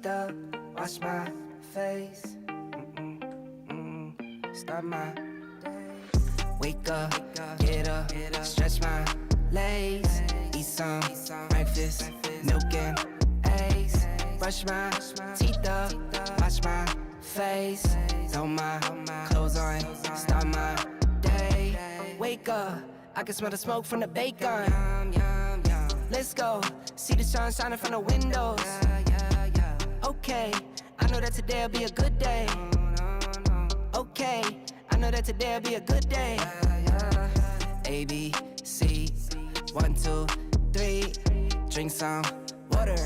up, wash my face. Start my day. Wake up, get up, stretch my legs. Eat some breakfast, milk and eggs. Brush my teeth up, wash my face. Throw my clothes on, start my day. Wake up, I can smell the smoke from the bacon. Let's go, see the sun shining from the windows. Okay, I know that today'll be a good day. Okay, I know that today'll be a good day. A, B, C, 1, 2, 3. Drink some water,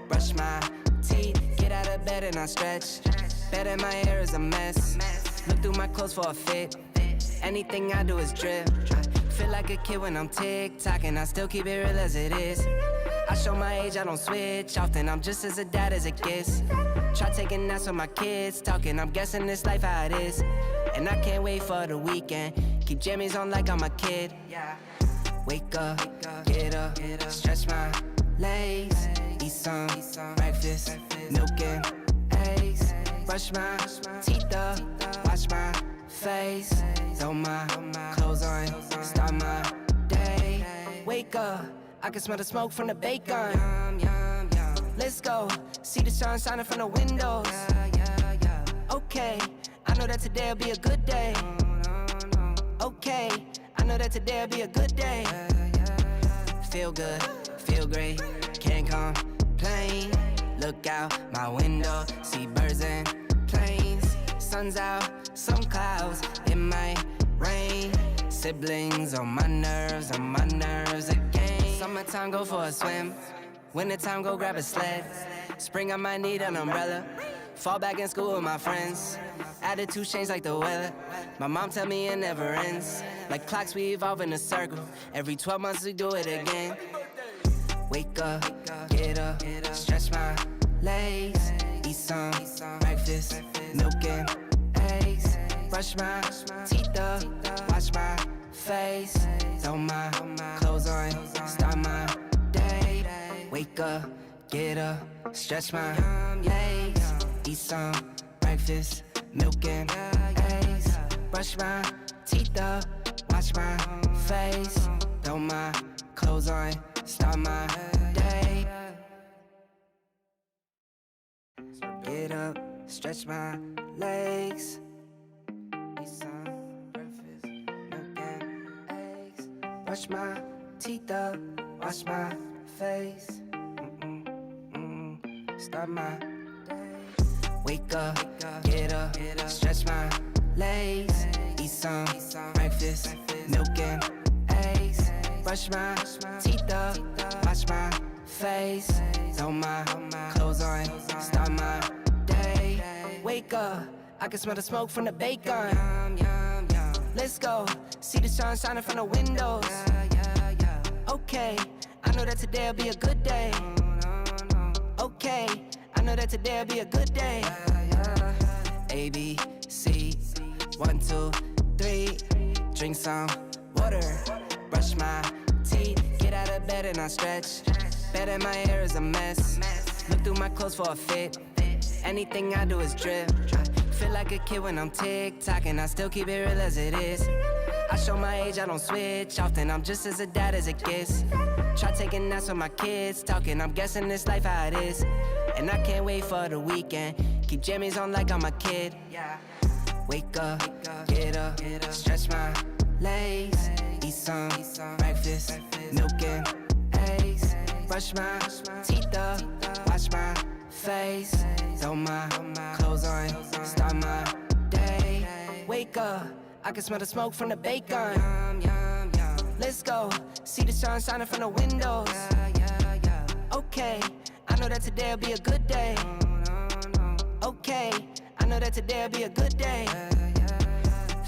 brush my teeth. Get out of bed and I stretch. Bed in my hair is a mess. Look through my clothes for a fit. Anything I do is drip. Feel like a kid when I'm tick-tocking. I still keep it real as it is. I show my age, I don't switch often. I'm just as a dad as it gets. Try taking naps with my kids talking. I'm guessing this life how it is. And I can't wait for the weekend. Keep jammies on like I'm a kid. Wake up, get up, stretch my legs. Eat some breakfast, milk and eggs. Brush my teeth up, wash my face. Throw my clothes on, start my day. Wake up, I can smell the smoke from the bacon. Let's go, see the sun shining from the windows. Okay, I know that today'll be a good day. Okay, I know that today'll be a good day. Feel good, feel great, can't complain. Look out my window, see birds and planes. Sun's out, some clouds, it might rain. Siblings on my nerves again. Summertime, go for a swim. Wintertime, go grab a sled. Spring, I might need an umbrella. Fall back in school with my friends. Attitude change like the weather. My mom tell me it never ends. Like clocks, we evolve in a circle. Every 12 months we do it again. Wake up, get up, stretch my legs. Eat some breakfast, milk and eggs. Brush my teeth up, wash my face. Throw my clothes on, start my day. Wake up, get up, stretch my legs. Eat some breakfast, milk and eggs. Brush my teeth up, wash my face. Throw my clothes on, start my day. Get up, stretch my legs. Eat some breakfast, milk and eggs. Brush my teeth up, wash my face. Start my day. Wake up, get up, stretch my legs. Eat some breakfast, milk and eggs. Brush my teeth up, wash my face. Throw my clothes on, start my day. Wake up, I can smell the smoke from the bacon. Let's go, see the sun shining from the windows. Okay, I know that today'll be a good day. Okay, I know that today'll be a good day. A, B, C, 1, 2, 3. Drink some water, brush my teeth. Get out of bed and I stretch. Bed in my hair is a mess. Look through my clothes for a fit. Anything I do is drip. Feel like a kid when I'm tick-tocking. I still keep it real as it is. I show my age, I don't switch often. I'm just as a dad as it gets. Try taking naps with my kids talking. I'm guessing this life how it is. And I can't wait for the weekend. Keep jammies on like I'm a kid. Wake up, get up, stretch my legs. Eat some breakfast, milk and eggs. Brush my teeth up, wash my face. Throw my clothes on, start my day. Wake up, I can smell the smoke from the bacon. Let's go, see the sun shining from the windows. Okay, I know that today'll be a good day. Okay, I know that today'll be a good day.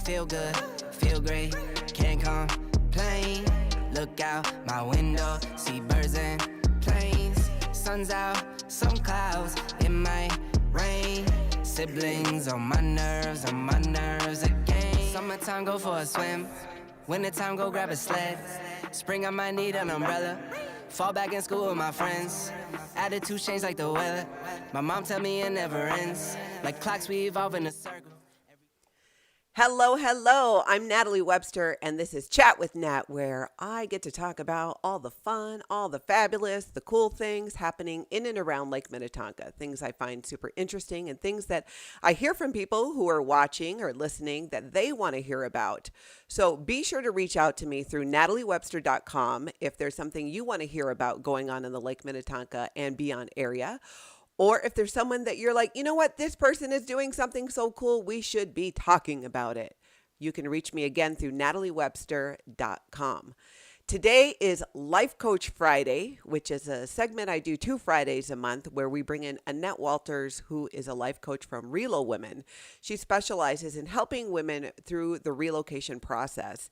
Feel good, feel great, can't complain. Look out my window, see birds and planes. Sun's out, some clouds, it might rain. Siblings on my nerves again. Summertime, go for a swim. Wintertime, go grab a sled. Spring, I might need an umbrella. Fall back in school with my friends. Attitude change like the weather. My mom tell me it never ends. Like clocks, we evolve in a circle. Hello, hello. I'm Natalie Webster, and this is Chat with Nat, where I get to talk about all the fun, all the fabulous, the cool things happening in and around Lake Minnetonka. Things I find super interesting and things that I hear from people who are watching or listening that they want to hear about. So be sure to reach out to me through nataliewebster.com if there's something you want to hear about going on in the Lake Minnetonka and beyond area. Or if there's someone that you're like, you know what, this person is doing something so cool, we should be talking about it. You can reach me again through nataliewebster.com. Today is Life Coach Friday, which is a segment I do 2 Fridays a month where we bring in Annette Walters, who is a life coach from Relo Women. She specializes in helping women through the relocation process.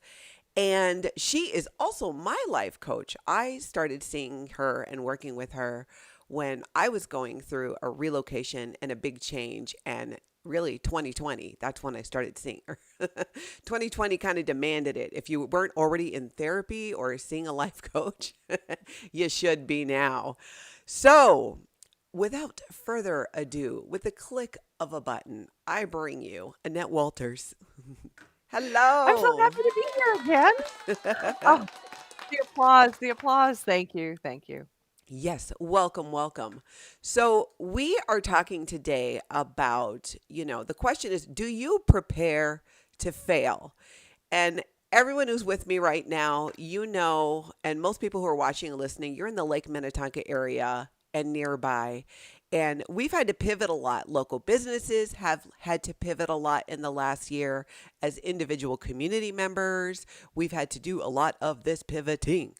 And she is also my life coach. I started seeing her and working with her when I was going through a relocation and a big change, and really 2020, that's when I started seeing her. 2020 kind of demanded it. If you weren't already in therapy or seeing a life coach, you should be now. So without further ado, with the click of a button, I bring you Annette Walters. Hello. I'm so happy to be here again. Oh, the applause. Thank you. Yes, welcome, welcome. So we are talking today about, the question is, do you prepare to fail? And everyone who's with me right now, and most people who are watching and listening, you're in the Lake Minnetonka area and nearby. And we've had to pivot a lot. Local businesses have had to pivot a lot in the last year as individual community members. We've had to do a lot of this pivoting.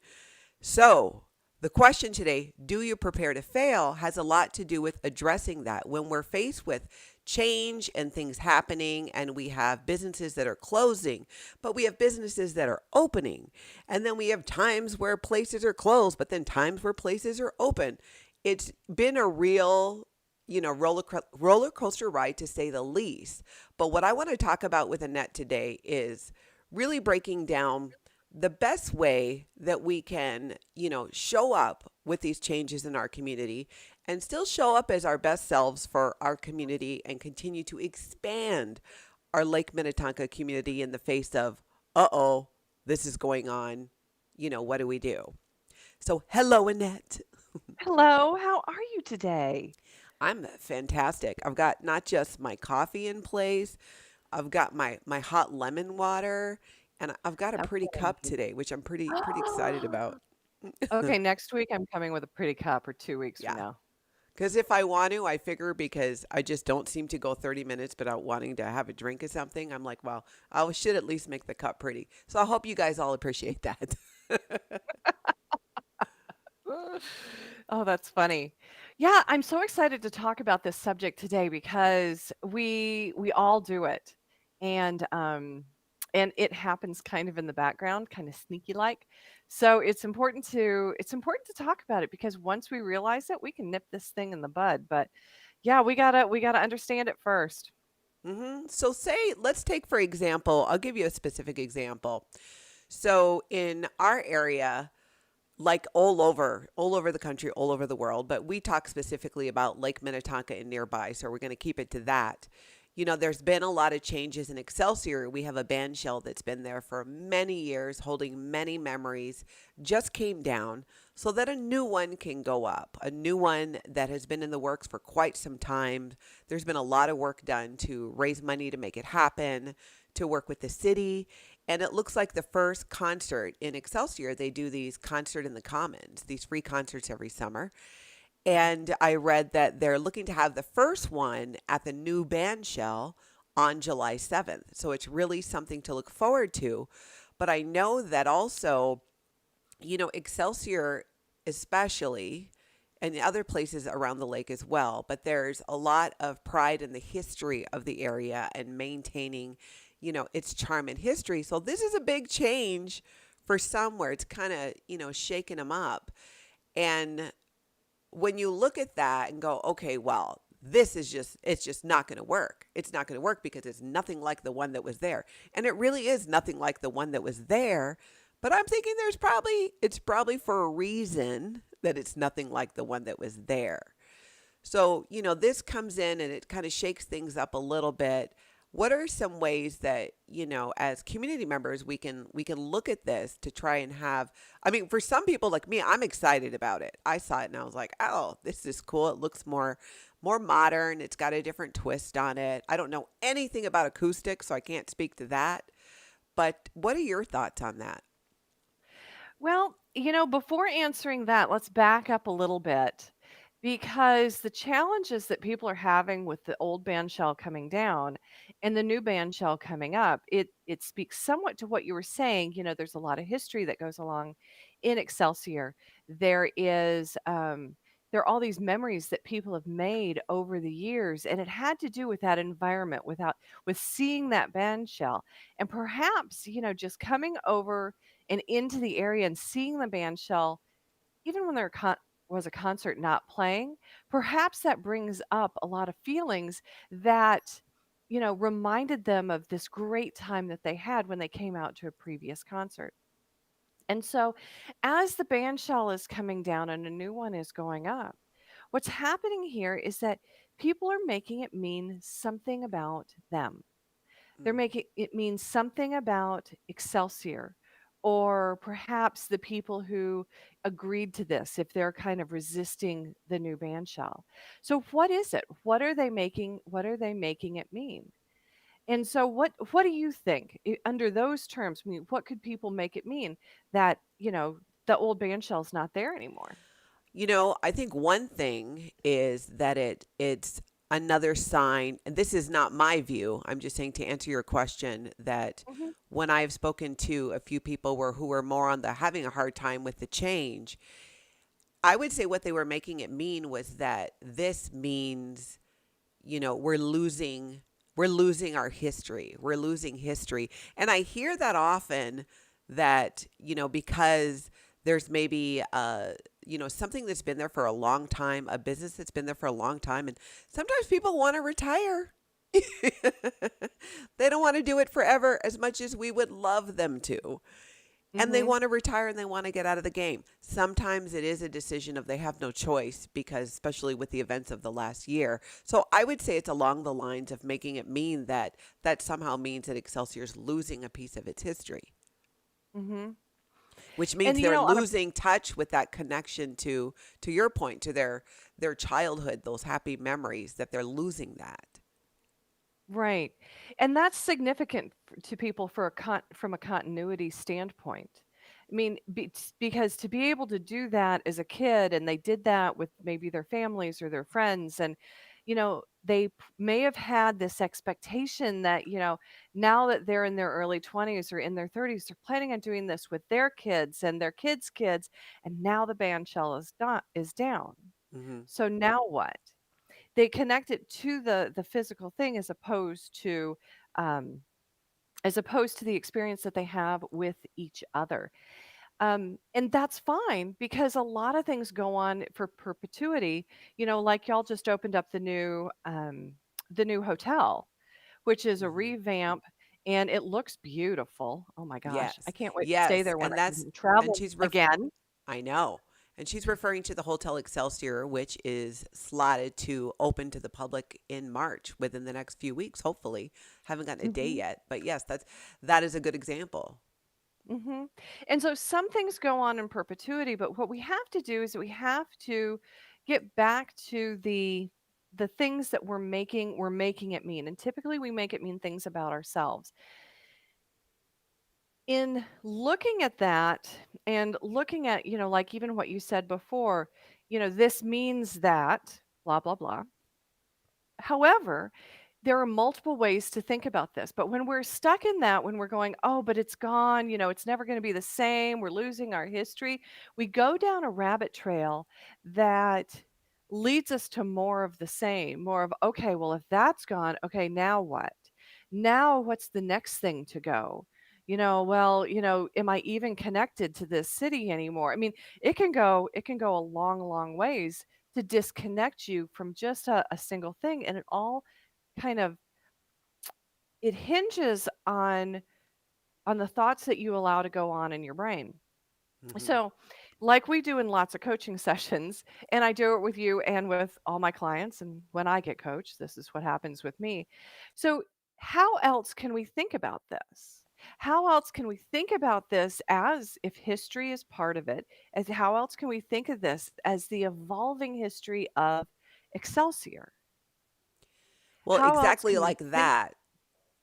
So the question today, do you prepare to fail, has a lot to do with addressing that. When we're faced with change and things happening, and we have businesses that are closing, but we have businesses that are opening. And then we have times where places are closed, but then times where places are open. It's been a real, roller coaster ride, to say the least. But what I want to talk about with Annette today is really breaking down the best way that we can, show up with these changes in our community and still show up as our best selves for our community and continue to expand our Lake Minnetonka community in the face of, this is going on. What do we do? So hello, Annette. Hello, how are you today? I'm fantastic. I've got not just my coffee in place, I've got my hot lemon water, and I've got a pretty cup today, which I'm pretty excited about. Okay, next week I'm coming with a pretty cup, or 2 weeks from Yeah. now. Because if I want to, I figure, because I just don't seem to go 30 minutes without wanting to have a drink of something. I'm like, well, I should at least make the cup pretty. So I hope you guys all appreciate that. Oh, that's funny. Yeah, I'm so excited to talk about this subject today because we all do it. And it happens kind of in the background, kind of sneaky like. So it's important to talk about it, because once we realize it, we can nip this thing in the bud. But yeah, we gotta understand it first. So let's take, for example, I'll give you a specific example. So in our area, like all over the country, all over the world, but we talk specifically about Lake Minnetonka and nearby, so we're going to keep it to that. There's been a lot of changes in Excelsior. We have a bandshell that's been there for many years, holding many memories, just came down so that a new one can go up, a new one that has been in the works for quite some time. There's been a lot of work done to raise money to make it happen, to work with the city. And it looks like the first concert in Excelsior, they do these concert in the Commons, these free concerts every summer. And I read that they're looking to have the first one at the new Bandshell on July 7th. So it's really something to look forward to. But I know that also, Excelsior especially, and other places around the lake as well, but there's a lot of pride in the history of the area and maintaining, its charm and history. So this is a big change for some, where it's kind of, shaking them up. And when you look at that and go, okay, well, it's just not going to work. It's not going to work because it's nothing like the one that was there. And it really is nothing like the one that was there. But I'm thinking it's probably for a reason that it's nothing like the one that was there. So, this comes in and it kind of shakes things up a little bit. What are some ways that, as community members we can look at this to try and have, I mean, for some people like me, I'm excited about it. I saw it and I was like, "Oh, this is cool. It looks more modern. It's got a different twist on it." I don't know anything about acoustics, so I can't speak to that. But what are your thoughts on that? Well, before answering that, let's back up a little bit because the challenges that people are having with the old band shell coming down and the new band shell coming up, it speaks somewhat to what you were saying. There's a lot of history that goes along in Excelsior. There are all these memories that people have made over the years, and it had to do with that environment, with seeing that band shell, and perhaps just coming over and into the area and seeing the band shell, even when was a concert not playing, perhaps that brings up a lot of feelings that, reminded them of this great time that they had when they came out to a previous concert. And so, as the band shell is coming down and a new one is going up, what's happening here is that people are making it mean something about them. They're Mm. making it mean something about Excelsior or perhaps the people who agreed to this if they're kind of resisting the new ban shell. So what is it? What are they making it mean? And so what do you think under those terms? I mean, what could people make it mean that, the old ban shell's not there anymore? I think one thing is that it's another sign, and this is not my view. I'm just saying to answer your question that Mhm. when I've spoken to a few people who were more on the having a hard time with the change, I would say what they were making it mean was that this means, we're losing our history. We're losing history. And I hear that often that, because there's maybe something that's been there for a long time, a business that's been there for a long time, and sometimes people want to retire. They don't want to do it forever as much as we would love them to. And they Mhm. want to retire and they want to get out of the game. Sometimes it is a decision of they have no choice because, especially with the events of the last year. So I would say it's along the lines of making it mean that somehow means that Excelsior's losing a piece of its history, Mhm. which means And they're on a losing touch with that connection to your point, to their childhood, those happy memories, that they're losing that. Right. And that's significant to people from a continuity standpoint. I mean, because to be able to do that as a kid, and they did that with maybe their families or their friends, and, they may have had this expectation that, now that they're in their early 20s or in their 30s, they're planning on doing this with their kids and their kids' kids, and now the band shell is down. Hmm. So now what? They connect it to the physical thing um, as opposed to the experience that they have with each other. And that's fine because a lot of things go on for perpetuity. Like y'all just opened up the new hotel, which is a Hmm. revamp, and it looks beautiful. Oh my gosh, I Yes, can't wait to stay yes, there when and I that's can and travel she's again. I know. And she's referring to the Hotel Excelsior, which is slotted to open to the public in March within the next few weeks, hopefully. Haven't gotten a day Mhm. yet, but yes, that is a good example. Mhm. And so some things go on in perpetuity, but what we have to do is we have to get back to the things that we're making it mean. And typically we make it mean things about ourselves. In looking at that and looking at, like even what you said before, this means that blah blah blah. However, there are multiple ways to think about this, but when we're stuck in that, when we're going, "Oh, but it's gone, it's never gonna be the same, we're losing our history," we go down a rabbit trail that leads us to more of the same, more of, "Okay, well, if that's gone, okay, now what? Now what's the next thing to go?" Well, am I even connected to this city anymore? I mean, it can go a long, long ways to disconnect you from just a single thing, and kind of it hinges on on the thoughts that you allow to go on in your brain. Mm-hmm. So, like we do in lots of coaching sessions, and I do it with you and with all my clients, and when I get coached, this is what happens with me. So, how else can we think about this? How else can we think about this as if history is part of it? As how else can we think of this as the evolving history of Excelsior? Well, How else exactly can we like think? that.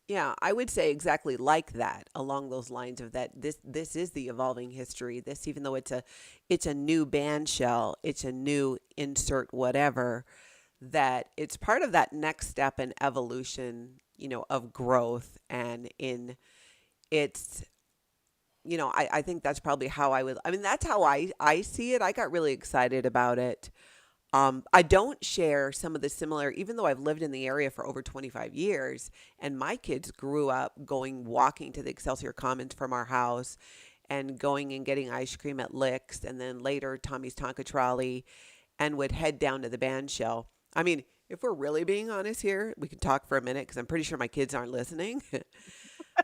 Yeah, I would say exactly like that, along those lines of that this is the evolving history. This, even though it's a new band shell, it's a new insert whatever, that it's part of that next step in evolution, of growth. And in it's I think that's probably how I mean, that's how I see it. I got really excited about it. I don't share some of the similar, even though I've lived in the area for over 25 years, and my kids grew up walking to the Excelsior Commons from our house and going and getting ice cream at Licks, and then later Tommy's Tonka Trolley, and would head down to the band shell. I mean, if we're really being honest here, we can talk for a minute because I'm pretty sure my kids aren't listening.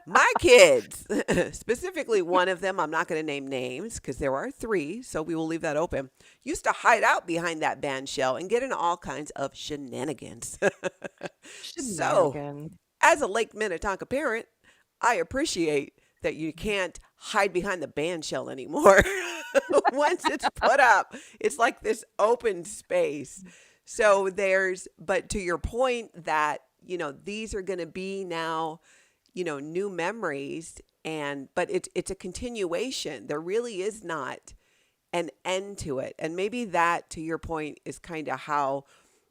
My kids, specifically one of them, I'm not going to name names because there are three, so we will leave that open, used to hide out behind that band shell and get in all kinds of shenanigans. So, Shenanigans. as a Lake Minnetonka parent, I appreciate that you can't hide behind the band shell anymore. Once it's put up, it's like this open space. So but to your point that, these are going to be now, new memories, but it's a continuation. There really is not an end to it. And maybe that, to your point, is kind of how,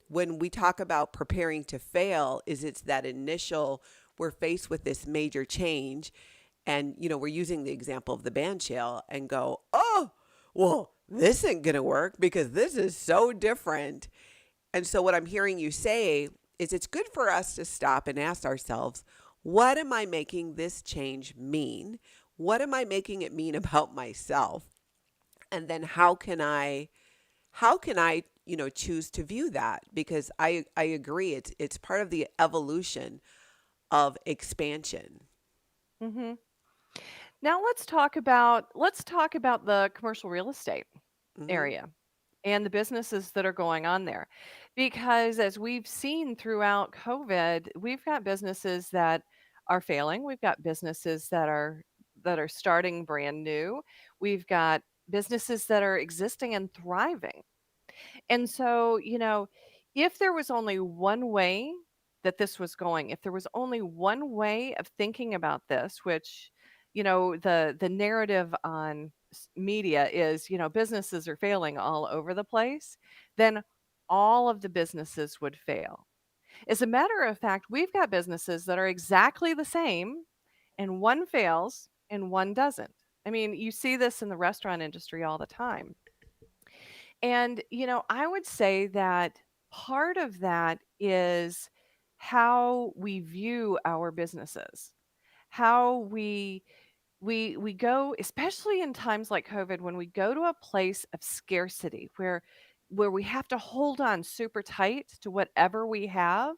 when we talk about preparing to fail, is it's that initial, we're faced with this major change, and we're using the example of the band shell and go, oh, well, this ain't gonna work because this is so different. And so what I'm hearing you say is it's good for us to stop and ask ourselves, what am I making this change mean? What am I making it mean about myself? And then how can I choose to view that? Because I agree, it's part of the evolution of expansion. Hmm. Now let's talk about the commercial real estate Hmm. area and the businesses that are going on there. Because as we've seen throughout COVID, we've got businesses that are failing. We've got businesses that are starting brand new. We've got businesses that are existing and thriving. And so, if there was only one way that this was going, if there was only one way of thinking about this, which, the narrative on media is, businesses are failing all over the place, then all of the businesses would fail. As a matter of fact, we've got businesses that are exactly the same, and one fails and one doesn't. I mean, you see this in the restaurant industry all the time. And, I would say that part of that is how we view our businesses, how we go, especially in times like COVID, when we go to a place of scarcity where we have to hold on super tight to whatever we have.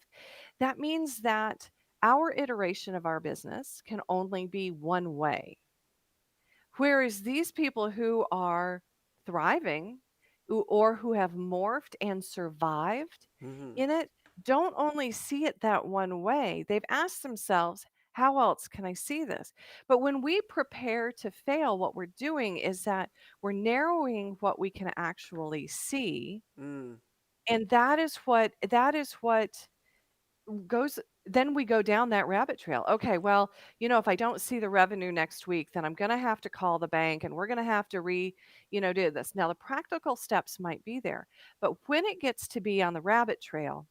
That means that our iteration of our business can only be one way. Whereas these people who are thriving or who have morphed and survived Hmm. in it don't only see it that one way. They've asked themselves, how else can I see this? But when we prepare to fail, what we're doing is that we're narrowing what we can actually see. Mm. And that is what goes then we go down that rabbit trail. Okay, well, if I don't see the revenue next week, then I'm going to have to call the bank and we're going to have to do this. Now, the practical steps might be there, but when it gets to be on the rabbit trail,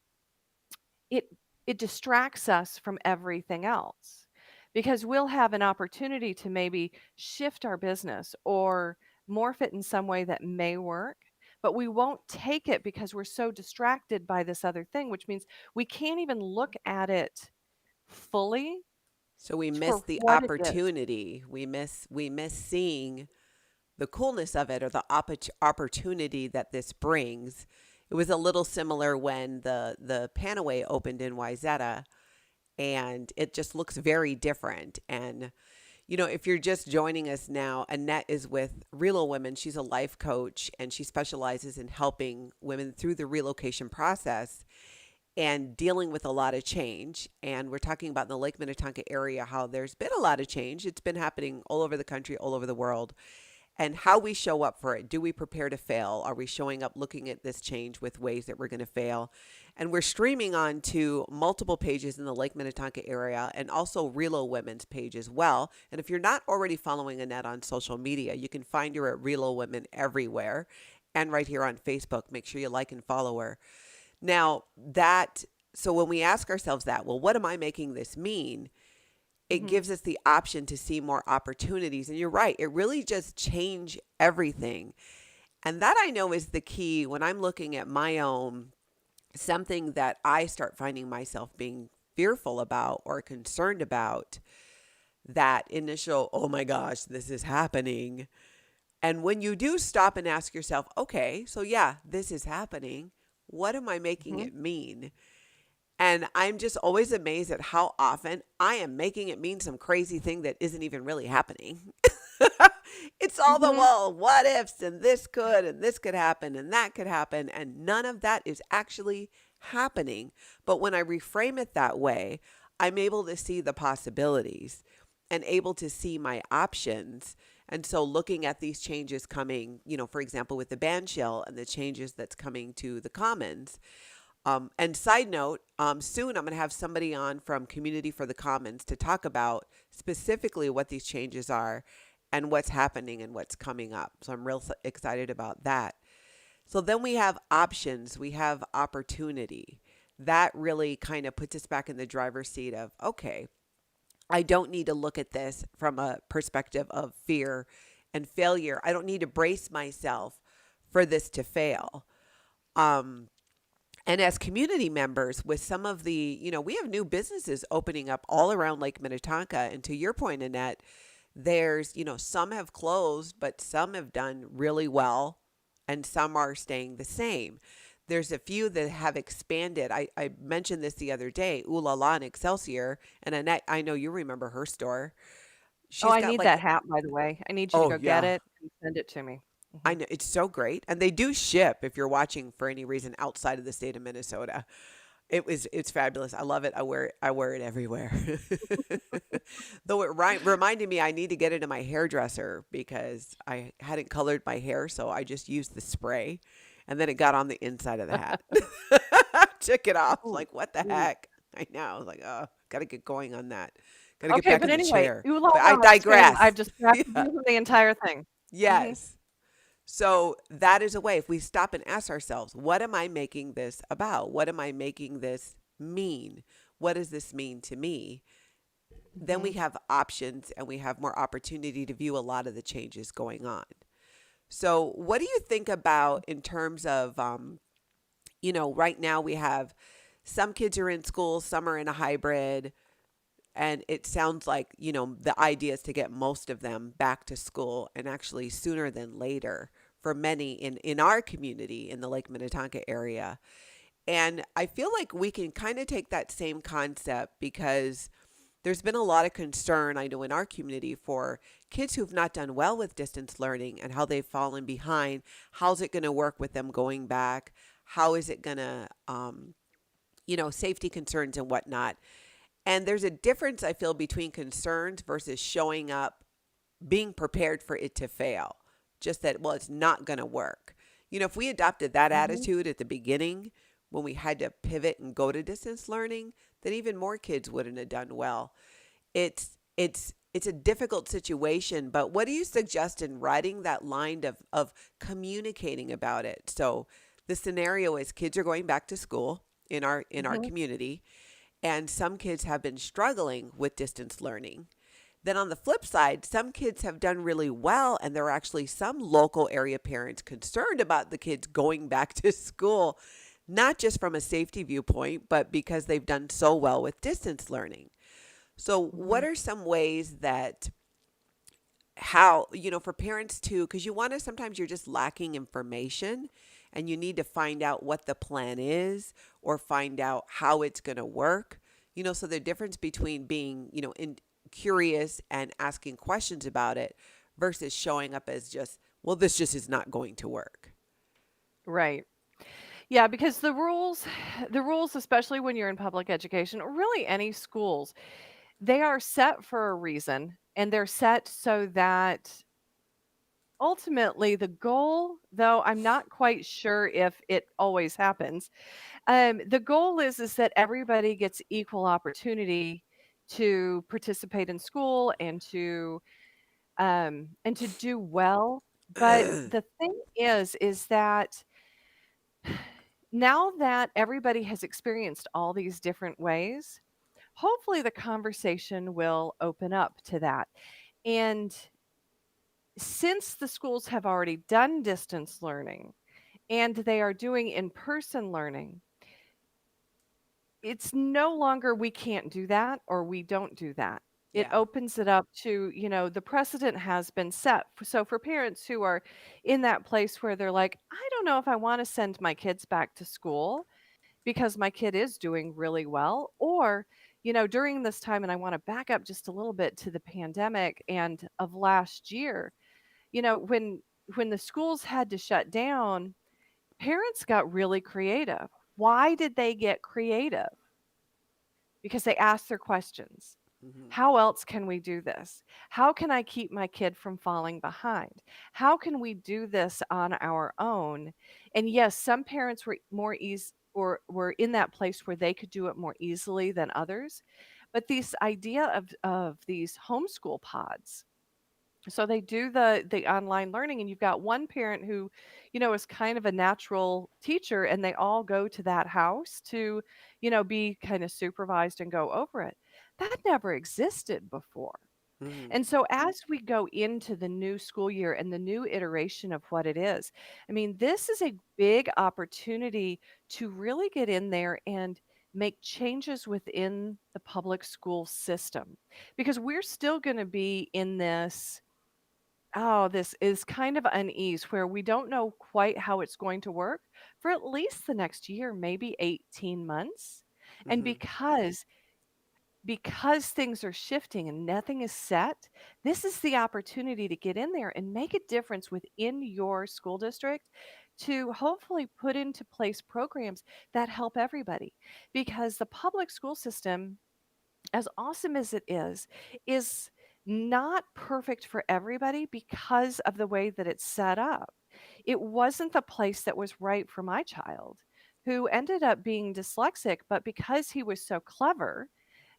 it it distracts us from everything else because we'll have an opportunity to maybe shift our business or morph it in some way that may work, but we won't take it because we're so distracted by this other thing, which means we can't even look at it fully So we miss for the what it is. opportunity. We miss seeing the coolness of it, or the opportunity that this brings. It was a little similar when the Panaway opened in Wyzetta, and it just looks very different. And If you're just joining us now, Annette is with Relo Women. She's a life coach and she specializes in helping women through the relocation process and dealing with a lot of change. And we're talking about in the Lake Minnetonka area how there's been a lot of change. It's been happening all over the country, all over the world, and how we show up for it. Do we prepare to fail? Are we showing up looking at this change with ways that we're going to fail? And we're streaming on to multiple pages in the Lake Minnetonka area and also Relo Women's page as well. And if you're not already following Annette on social media, you can find her at Relo Women everywhere and right here on Facebook. Make sure you like and follow her. Now, so when we ask ourselves that, well, what am I making this mean? It gives us the option to see more opportunities. And you're right, it really just changed everything. And that I know is the key when I'm looking at my own, something that I start finding myself being fearful about or concerned about, that initial, oh my gosh, this is happening. And when you do stop and ask yourself, okay, so yeah, this is happening. What am I making it mean? And I'm just always amazed at how often I am making it mean some crazy thing that isn't even really happening. It's all the, well, what ifs, and this could happen, and that could happen. And none of that is actually happening. But when I reframe it that way, I'm able to see the possibilities and able to see my options. And so looking at these changes coming, for example, with the Bandshell and the changes that's coming to the Commons. And side note, soon I'm going to have somebody on from Community for the Commons to talk about specifically what these changes are and what's happening and what's coming up. So I'm real excited about that. So then we have options, we have opportunity. That really kind of puts us back in the driver's seat of, okay, I don't need to look at this from a perspective of fear and failure. I don't need to brace myself for this to fail. And as community members with some of the, we have new businesses opening up all around Lake Minnetonka. And to your point, Annette, there's, some have closed, but some have done really well and some are staying the same. There's a few that have expanded. I mentioned this the other day, Ooh La La and Excelsior. And Annette, I know you remember her store. She's I got need that hat, by the way. I need you to go get it and send it to me. I know, it's so great. And they do ship if you're watching for any reason outside of the state of Minnesota. It's fabulous. I love it. I wear it everywhere. Though it reminded me I need to get it in my hairdresser because I hadn't colored my hair, so I just used the spray and then it got on the inside of the hat. Took it off. Like, what the heck? I know. I was like, oh, gotta get going on that. Gotta get back in the chair. But I digress. I've just the entire thing. Yes. So that is a way, if we stop and ask ourselves, what am I making this about? What am I making this mean? What does this mean to me? Then we have options and we have more opportunity to view a lot of the changes going on. So what do you think about in terms of, right now we have some kids are in school, some are in a hybrid. And it sounds like, the idea is to get most of them back to school and actually sooner than later for many in our community in the Lake Minnetonka area. And I feel like we can kind of take that same concept because there's been a lot of concern, I know, in our community for kids who've not done well with distance learning and how they've fallen behind. How's it going to work with them going back? How is it going to, safety concerns and whatnot. And there's a difference, I feel, between concerns versus showing up, being prepared for it to fail. Just that, well, it's not going to work. If we adopted that attitude at the beginning, when we had to pivot and go to distance learning, then even more kids wouldn't have done well. It's a difficult situation, but what do you suggest in writing that line of communicating about it? So the scenario is kids are going back to school in our community. And some kids have been struggling with distance learning. Then on the flip side, some kids have done really well, and there are actually some local area parents concerned about the kids going back to school, not just from a safety viewpoint, but because they've done so well with distance learning. So what are some ways that for parents to, because sometimes you're just lacking information and you need to find out what the plan is or find out how it's going to work. So the difference between being, curious and asking questions about it versus showing up as just, well, this just is not going to work. Right. Yeah, because the rules, especially when you're in public education, or really any schools, they are set for a reason. And they're set so that ultimately the goal, though I'm not quite sure if it always happens, the goal is that everybody gets equal opportunity to participate in school and to do well. But the thing is that now that everybody has experienced all these different ways, hopefully the conversation will open up to that. And since the schools have already done distance learning and they are doing in person learning, it's no longer we can't do that or we don't do that. It Yeah. opens it up to, the precedent has been set. So for parents who are in that place where they're like, I don't know if I want to send my kids back to school because my kid is doing really well, or during this time, and I want to back up just a little bit to the pandemic and of last year, when the schools had to shut down, parents got really creative. Why did they get creative? Because they asked their questions. Hmm. How else can we do this? How can I keep my kid from falling behind? How can we do this on our own? And yes, some parents were more easy or were in that place where they could do it more easily than others. But this idea of these homeschool pods, so they do the online learning, and you've got one parent who is kind of a natural teacher, and they all go to that house to be kind of supervised and go over it. That never existed before. Hmm. And so as we go into the new school year and the new iteration of what it is, I mean, this is a big opportunity to really get in there and make changes within the public school system, because we're still going to be in this is kind of unease where we don't know quite how it's going to work for at least the next year, maybe 18 months. And Hmm. because things are shifting and nothing is set, this is the opportunity to get in there and make a difference within your school district to hopefully put into place programs that help everybody. Because the public school system, as awesome as it is not perfect for everybody because of the way that it's set up. It wasn't the place that was right for my child, who ended up being dyslexic, but because he was so clever,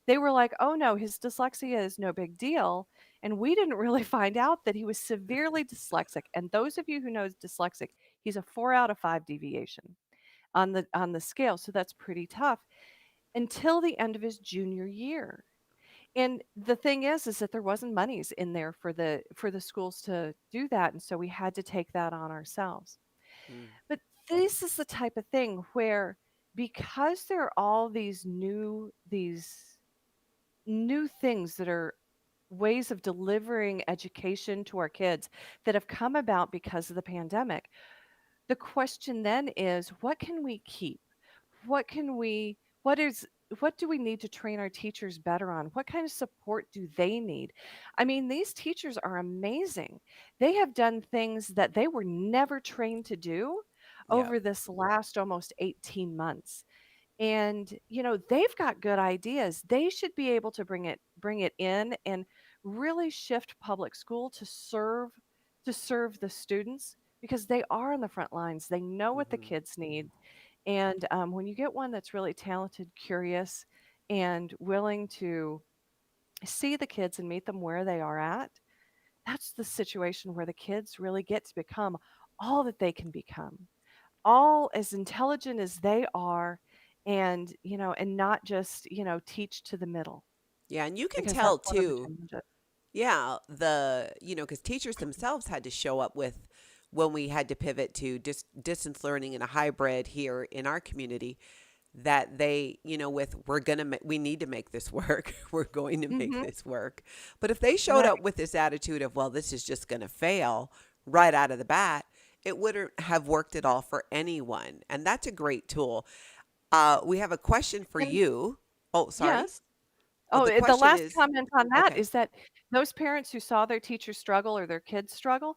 they were like, "Oh no, his dyslexia is no big deal." And we didn't really find out that he was severely dyslexic. And those of you who know dyslexic, he's a 4 out of 5 deviation on the scale, so that's pretty tough until the end of his junior year. And the thing is that there wasn't monies in there for the schools to do that, and so we had to take that on ourselves. But this is the type of thing where, because there are all these new things that are ways of delivering education to our kids that have come about because of the pandemic, the question then is, what can we keep? What can we what is what do we need to train our teachers better on? What kind of support do they need? I mean, these teachers are amazing. They have done things that they were never trained to do Yeah. over this last almost 18 months. And they've got good ideas. They should be able to bring it in and really shift public school to serve the students, because they are on the front lines. They know what the Hmm. kids need. And when you get one that's really talented, curious, and willing to see the kids and meet them where they are at, that's the situation where the kids really get to become all that they can become, all as intelligent as they are, and not just teach to the middle, Yeah, and you can because tell that's one of the too. challenges. Yeah, because teachers themselves had to show up with when we had to pivot to distance learning and a hybrid here in our community, that they, with we need to make this work. We're going to make Hmm. this work. But if they showed up Right. with this attitude of, well, this is just going to fail right out of the bat, it wouldn't have worked at all for anyone. And that's a great tool. We have a question for And you. Oh, sorry. yes. Well, Oh, the the question last is, comment on that okay, is that those parents who saw their teachers struggle or their kids struggle,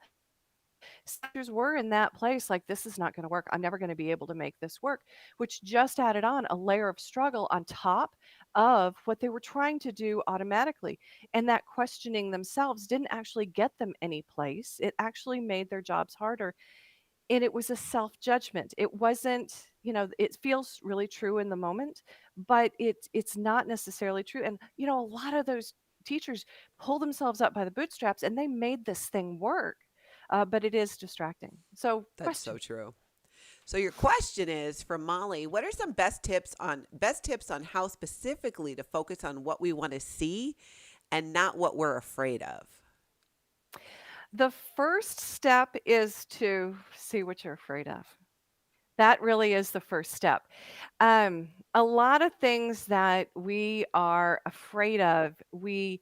teachers were in that place like, "This is not gonna work. I'm never gonna be able to make this work," which just added on a layer of struggle on top of what they were trying to do automatically, and that questioning themselves didn't actually get them any place. It actually made their jobs harder, and it was a self-judgment. It wasn't, it feels really true in the moment, but it's not necessarily true. And a lot of those teachers pull themselves up by the bootstraps and they made this thing work. But it is distracting. So, that's so question. true. So your question is from Molly, what are some best tips on how specifically to focus on what we want to see and not what we're afraid of? The first step is to see what you're afraid of. That really is the first step. A lot of things that we are afraid of, we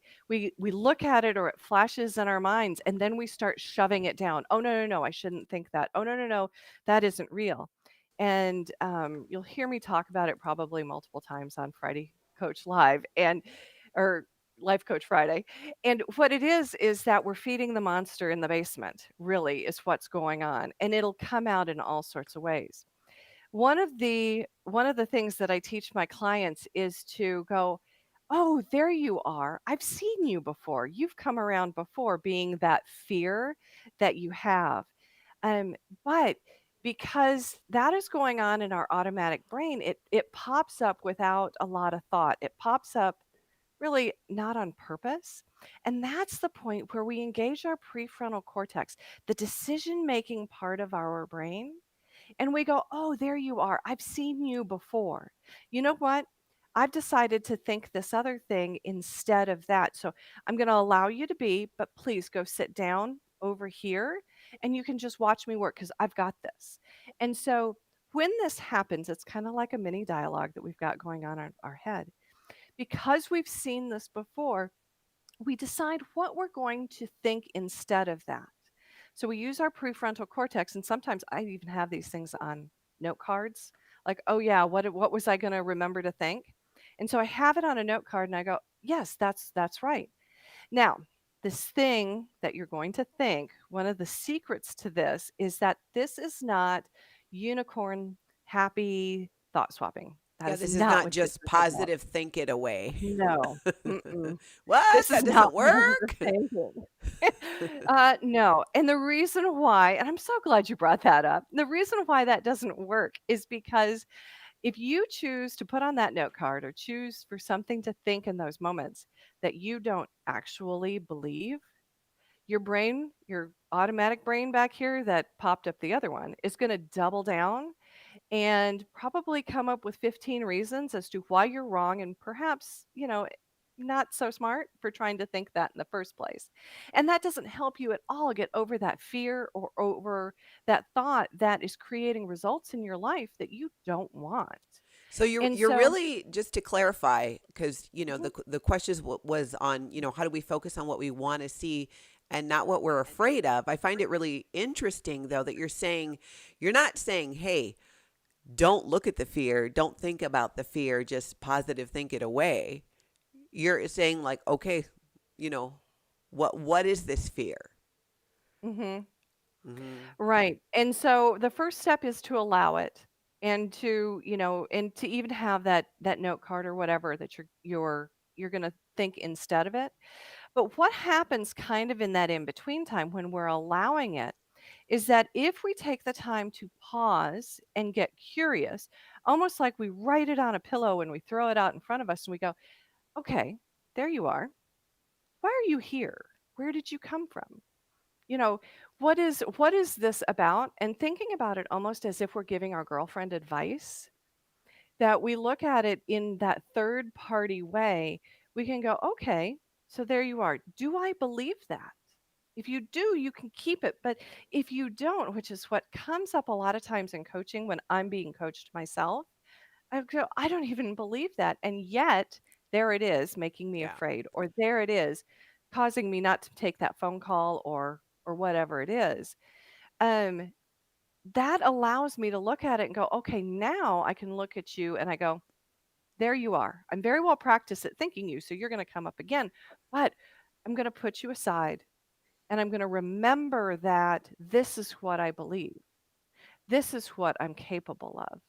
look at it or it flashes in our minds, and then we start shoving it down. Oh no, no, no, I shouldn't think that. Oh no, no, no, that isn't real. And you'll hear me talk about it probably multiple times on Friday Coach Live and or Life Coach Friday. And what it is that we're feeding the monster in the basement, really, is what's going on. And it'll come out in all sorts of ways. One of the things that I teach my clients is to go, "Oh, there you are. I've seen you before. You've come around before," being that fear that you have. Um, but because that is going on in our automatic brain, it pops up without a lot of thought. It pops up really not on purpose. And that's the point where we engage our prefrontal cortex, the decision making part of our brain, and we go, "Oh, there you are. I've seen you before. You know what? I've decided to think this other thing instead of that. So I'm going to allow you to be, but please go sit down over here and you can just watch me work because I've got this." And so when this happens, it's kind of like a mini dialogue that we've got going on in our head. Because we've seen this before, we decide what we're going to think instead of that. So we use our prefrontal cortex, and sometimes I even have these things on note cards. Like, oh yeah, what was I going to remember to think? And so I have it on a note card, and I go, yes, that's right. Now, this thing that you're going to think, one of the secrets to this is that this is not unicorn happy thought swapping. That Yeah, is this is not not what this just is about. positive think it away. No. Mm-mm. What? This is That not doesn't positive work? thinking. No, and the reason why, and I'm so glad you brought that up. The reason why that doesn't work is because if you choose to put on that note card or choose for something to think in those moments that you don't actually believe, your brain, your automatic brain back here that popped up the other one, is going to double down and probably come up with 15 reasons as to why you're wrong and perhaps, not so smart for trying to think that in the first place. And that doesn't help you at all get over that fear or over that thought that is creating results in your life that you don't want. So you're And you're so, really, just to clarify, because mhm, the question was on, how do we focus on what we want to see and not what we're afraid of. I find it really interesting though that you're not saying, hey, don't look at the fear, don't think about the fear, just positive think it away. You're saying like, okay, you know, what is this fear? mhm. Mm-hmm. Right. And so the first step is to allow it and to even have that note card or whatever that you're going to think instead of it. But what happens kind of in that in between time when we're allowing it is that if we take the time to pause and get curious, almost like we write it on a pillow and we throw it out in front of us and we go, "Okay, there you are. Why are you here? Where did you come from? You know, what is this about?" And thinking about it almost as if we're giving our girlfriend advice, that we look at it in that third party way, we can go, "Okay, so there you are. Do I believe that?" If you do, you can keep it. But if you don't, which is what comes up a lot of times in coaching when I'm being coached myself, I go, "I don't even believe that." And yet, there it is making me Yeah. afraid, or there it is causing me not to take that phone call or whatever it is. Um, that allows me to look at it and go, "Okay, now I can look at you," and I go, There you are. I'm very well practiced at thinking you, so you're going to come up again. But I'm going to put you aside and I'm going to remember that this is what I believe. This is what I'm capable of.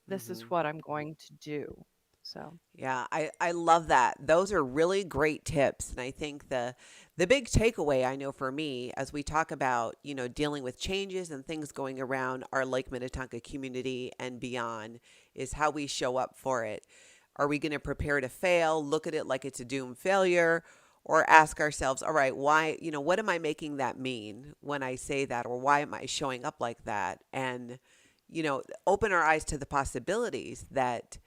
This is Hmm. what I'm going to do. So, Yeah, I love that. Those are really great tips. And I think the big takeaway I know for me as we talk about, dealing with changes and things going around our Lake Minnetonka community and beyond is how we show up for it. Are we going to prepare to fail, look at it like it's a doomed failure, or ask ourselves, all right, why, what am I making that mean when I say that, or why am I showing up like that? And, open our eyes to the possibilities that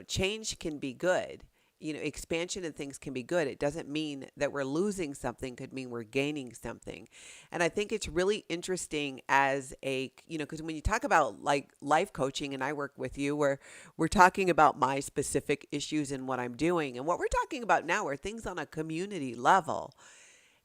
change can be good. Expansion and things can be good. It doesn't mean that we're losing something, could mean we're gaining something. And I think it's really interesting as because when you talk about like life coaching and I work with you, where we're talking about my specific issues and what I'm doing. And what we're talking about now are things on a community level.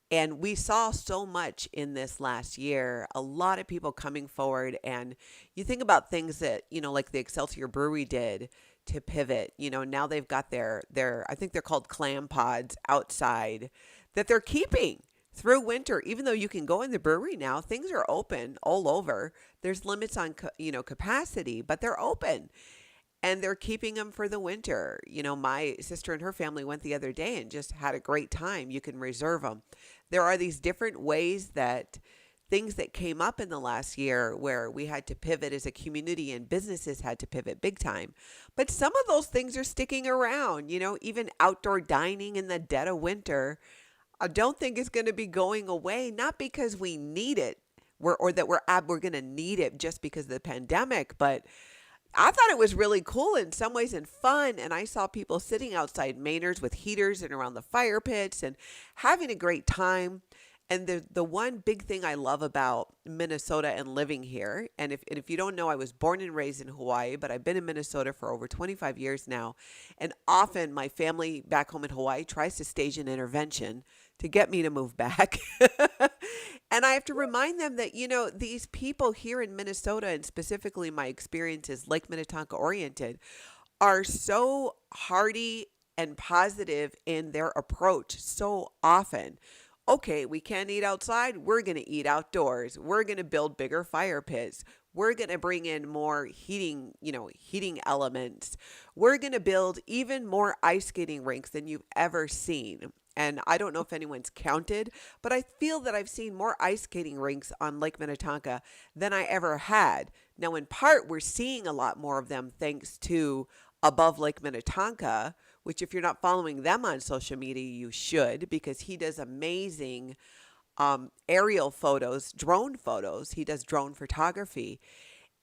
And we saw so much in this last year, a lot of people coming forward. And you think about things that, like the Excelsior Brewery did to pivot. Now they've got their I think they're called clam pods outside that they're keeping through winter. Even though you can go in the brewery now, things are open all over. There's limits on, capacity, but they're open and they're keeping them for the winter. My sister and her family went the other day and just had a great time. You can reserve them. There are these different ways that things that came up in the last year where we had to pivot as a community and businesses had to pivot big time. But some of those things are sticking around, even outdoor dining in the dead of winter. I don't think it's going to be going away, not because we need it. Or that we're going to need it just because of the pandemic, but I thought it was really cool in some ways and fun. And I saw people sitting outside Maynard's with heaters and around the fire pits and having a great time. And the one big thing I love about Minnesota and living here, and if you don't know, I was born and raised in Hawaii, but I've been in Minnesota for over 25 years now. And often my family back home in Hawaii tries to stage an intervention to get me to move back. And I have to remind them that, these people here in Minnesota, and specifically my experience is Lake Minnetonka oriented, are so hearty and positive in their approach so often. Okay, we can't eat outside. We're going to eat outdoors. We're going to build bigger fire pits. We're going to bring in more heating elements. We're going to build even more ice skating rinks than you've ever seen. And I don't know if anyone's counted, but I feel that I've seen more ice skating rinks on Lake Minnetonka than I ever had. Now, in part, we're seeing a lot more of them thanks to Above Lake Minnetonka, which if you're not following them on social media, you should, because he does amazing aerial photos, drone photos. He does drone photography,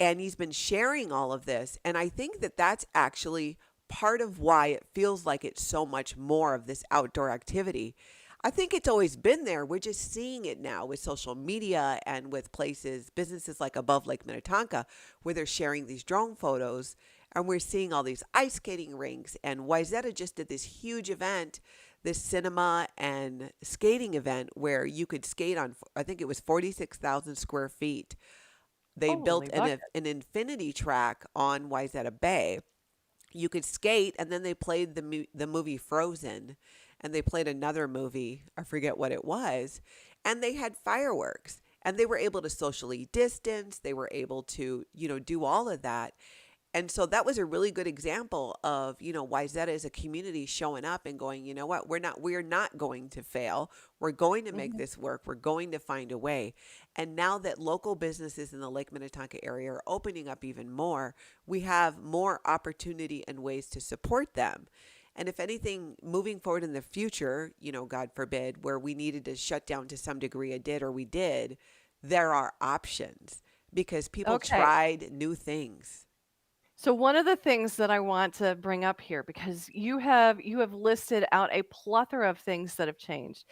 and he's been sharing all of this. And I think that that's actually part of why it feels like it's so much more of this outdoor activity. I think it's always been there. We're just seeing it now with social media and with businesses like Above Lake Minnetonka, where they're sharing these drone photos. And we're seeing all these ice skating rinks. And Wyzetta just did this huge event, this cinema and skating event where you could skate on, I think it was 46,000 square feet. They built holy bucket. an infinity track on Wyzetta Bay. You could skate, and then they played the movie Frozen, and they played another movie, I forget what it was, and they had fireworks, and they were able to socially distance. They were able to, do all of that. And so that was a really good example of, Wyzetta as a community showing up and going, you know what, we're not going to fail. We're going to make Mhm. this work. We're going to find a way. And now that local businesses in the Lake Minnetonka area are opening up even more, we have more opportunity and ways to support them. And if anything, moving forward in the future, God forbid, where we needed to shut down to some degree, it did or we did, there are options because people Okay. tried new things. So one of the things that I want to bring up here, because you have listed out a plethora of things that have changed.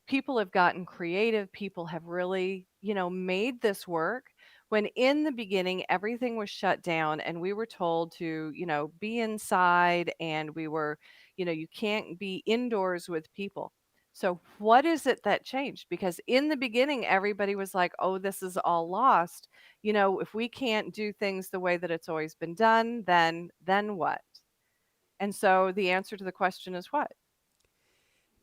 People have gotten creative. People have really, made this work. When in the beginning everything was shut down and we were told to, be inside, and we were, you can't be indoors with people. So what is it that changed? Because in the beginning everybody was like, "Oh, this is all lost. If we can't do things the way that it's always been done, then what?" And so the answer to the question is what?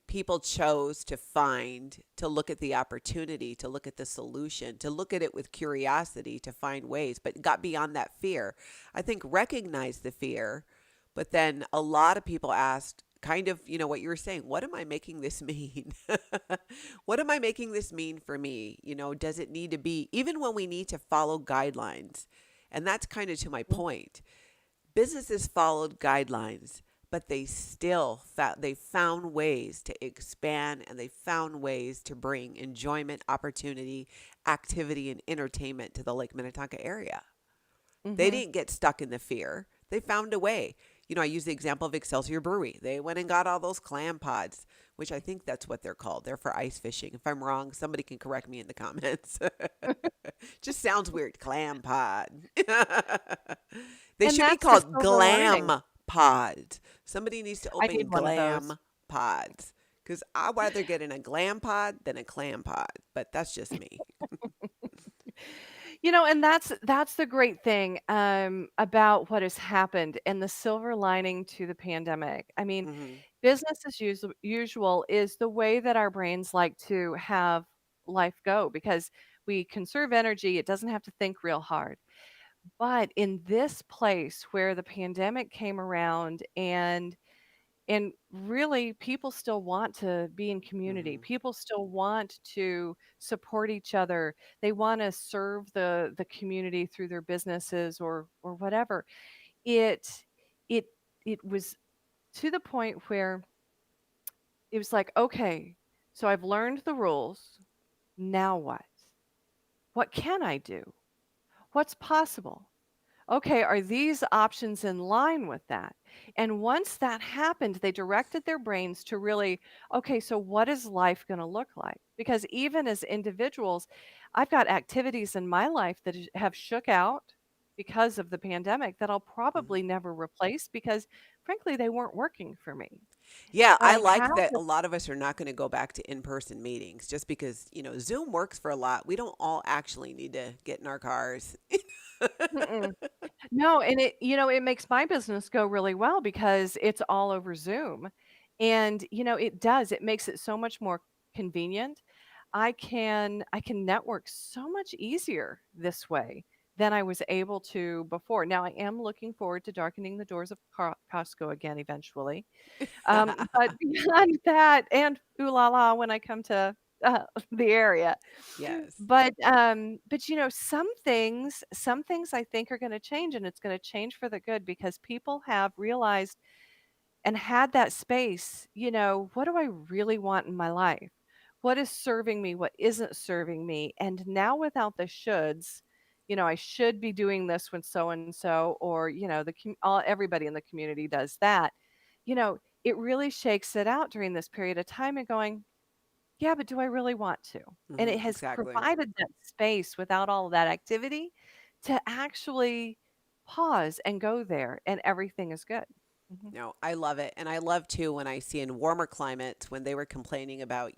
People chose to look at the opportunity, to look at the solution, to look at it with curiosity, to find ways, but got beyond that fear. I think recognized the fear, but then a lot of people asked, kind of, what you were saying, what am I making this mean? What am I making this mean for me? Does it need to be, even when we need to follow guidelines? And that's kind of to my point. Businesses followed guidelines, but they found ways to expand, and they found ways to bring enjoyment, opportunity, activity, and entertainment to the Lake Minnetonka area. They Mm-hmm. didn't get stuck in the fear. They found a way. I use the example of Excelsior Brewery. They went and got all those clam pods, which I think that's what they're called. They're for ice fishing. If I'm wrong, somebody can correct me in the comments. Just sounds weird. Clam pod. They And should be that's the called silver lining. glam pods. Somebody needs to I open need one of those. glam pods, because I'd rather get in a glam pod than a clam pod. But that's just me. And that's the great thing about what has happened and the silver lining to the pandemic. I mean, Hmm. business as usual is the way that our brains like to have life go because we conserve energy. It doesn't have to think real hard. But in this place where the pandemic came around and really people still want to be in community, Hmm. people still want to support each other, they want to serve the community through their businesses or whatever. It it it was to the point where it was like, okay, so I've learned the rules. Now what can I do? What's possible? Okay, are these options in line with that? And once that happened, they directed their brains to really, okay, so what is life going to look like? Because even as individuals, I've got activities in my life that have shook out because of the pandemic that I'll probably Hmm. never replace because frankly, they weren't working for me. Yeah, I Like how like that a lot of us are not going to go back to in-person meetings just because, Zoom works for a lot. We don't all actually need to get in our cars. Mm-mm. No, and it makes my business go really well because it's all over Zoom. And it makes it so much more convenient. I can network so much easier this way than I was able to before. Now I am looking forward to darkening the doors of Costco again eventually. But beyond that, and ooh la la when I come to the area. Yes. But some things I think are going to change, and it's going to change for the good because people have realized and had that space. What do I really want in my life? What is serving me? What isn't serving me? And now without the shoulds, I should be doing this when so and so, or everybody in the community does that. It really shakes it out during this period of time and going, yeah, but do I really want to? And it Hmm. has Exactly. provided that space without all of that activity to actually pause and go there, and everything is good. Mhm. No, I love it. And I love too when I see in warmer climates when they were complaining about,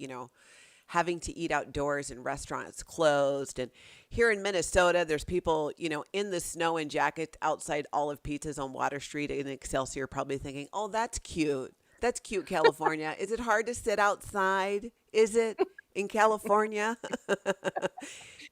having to eat outdoors and restaurants closed. And here in Minnesota, there's people, in the snow and jackets outside Olive Pizzas on Water Street in Excelsior, probably thinking, oh, that's cute. That's cute, California. Is it hard to sit outside? Is it in California?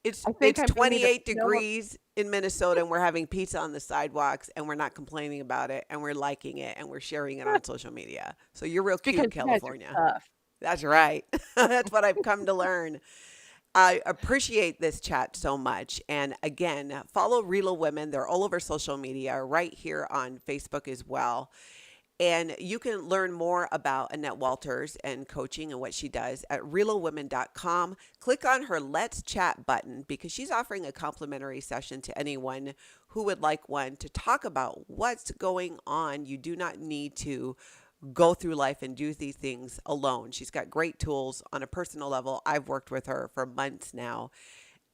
it's I think it's I may need a 28 snow. degrees in Minnesota and we're having pizza on the sidewalks and we're not complaining about it and we're liking it and we're sharing it on social media. So you're real Because cute, you guys California. are tough. That's right. That's what I've come to learn. I appreciate this chat so much. And again, follow Real Women. They're all over social media, right here on Facebook as well. And you can learn more about Annette Walters and coaching and what she does at realwomen.com. Click on her Let's Chat button because she's offering a complimentary session to anyone who would like one to talk about what's going on. You do not need to go through life and do these things alone. She's got great tools on a personal level. I've worked with her for months now,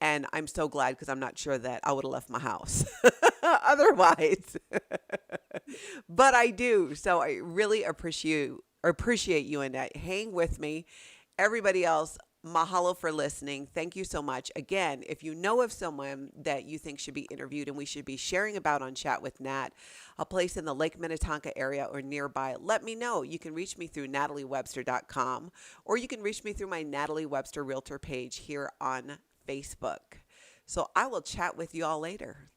and I'm so glad because I'm not sure that I would have left my house otherwise. But I do. So I really appreciate you, Annette. Hang with me. Everybody else, Mahalo for listening. Thank you so much. Again, if you know of someone that you think should be interviewed and we should be sharing about on Chat with Nat, a place in the Lake Minnetonka area or nearby, let me know. You can reach me through nataliewebster.com, or you can reach me through my Natalie Webster Realtor page here on Facebook. So I will chat with you all later.